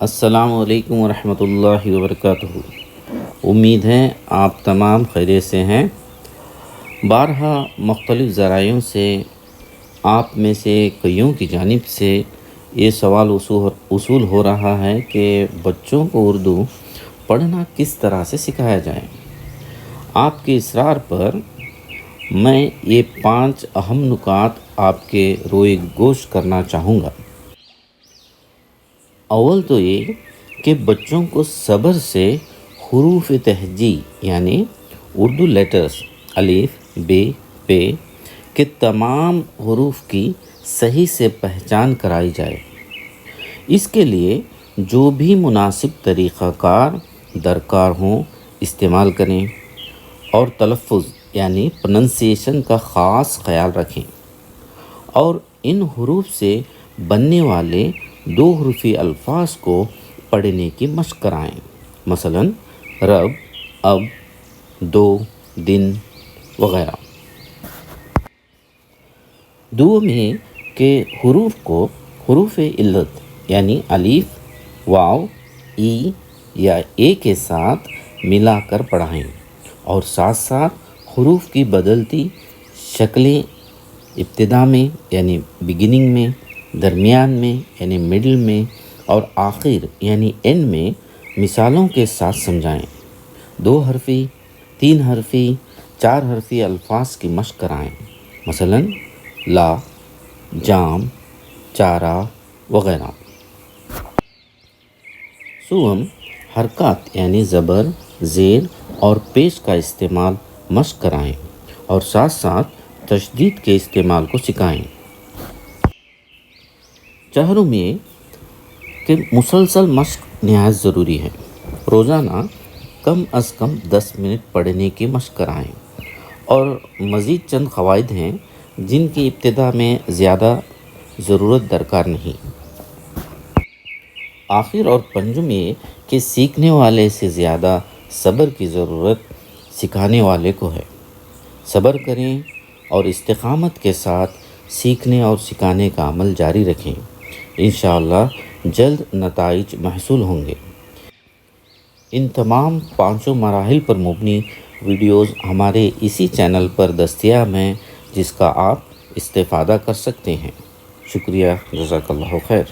السلام علیکم ورحمۃ اللہ وبرکاتہ۔ امید ہے آپ تمام خیریت سے ہیں۔ بارہا مختلف ذرائعوں سے آپ میں سے کئیوں کی جانب سے یہ سوال وصول ہو رہا ہے کہ بچوں کو اردو پڑھنا کس طرح سے سکھایا جائے۔ آپ کے اصرار پر میں یہ 5 اہم نکات آپ کے روئے گوش کرنا چاہوں گا۔ اول تو یہ کہ بچوں کو صبر سے حروف تہجی یعنی اردو لیٹرز الف ب پ کے تمام حروف کی صحیح سے پہچان کرائی جائے۔ اس کے لیے جو بھی مناسب طریقہ کار درکار ہوں استعمال کریں اور تلفظ یعنی پروننسیشن کا خاص خیال رکھیں اور ان حروف سے بننے والے 2 حرفی الفاظ کو پڑھنے کی مشق کرائیں، مثلا رب، اب، دو، دن وغیرہ۔ دوم یہ کہ حروف کو حروف علت یعنی الف، واو، ای یا اے کے ساتھ ملا کر پڑھائیں اور ساتھ ساتھ حروف کی بدلتی شکلیں ابتدا میں یعنی بگننگ میں، درمیان میں یعنی مڈل میں اور آخر یعنی اینڈ میں مثالوں کے ساتھ سمجھائیں۔ 2 حرفی، 3 حرفی، 4 حرفی الفاظ کی مشق کرائیں، مثلا لا، جام، چارہ وغیرہ۔ سوم حرکات یعنی زبر، زیر اور پیش کا استعمال مشق کرائیں اور ساتھ ساتھ تشدید کے استعمال کو سکھائیں۔ چہروں میں کہ مسلسل مشق نہایت ضروری ہے۔ روزانہ کم از کم 10 منٹ پڑھنے کی مشق کرائیں اور مزید چند قواعد ہیں جن کی ابتدا میں زیادہ ضرورت درکار نہیں۔ آخر اور پنجم یہ کہ سیکھنے والے سے زیادہ صبر کی ضرورت سکھانے والے کو ہے۔ صبر کریں اور استقامت کے ساتھ سیکھنے اور سکھانے کا عمل جاری رکھیں۔ انشاءاللہ جلد نتائج محصول ہوں گے۔ ان تمام 5 مراحل پر مبنی ویڈیوز ہمارے اسی چینل پر دستیاب ہیں جس کا آپ استفادہ کر سکتے ہیں۔ شکریہ، جزاک اللہ خیر۔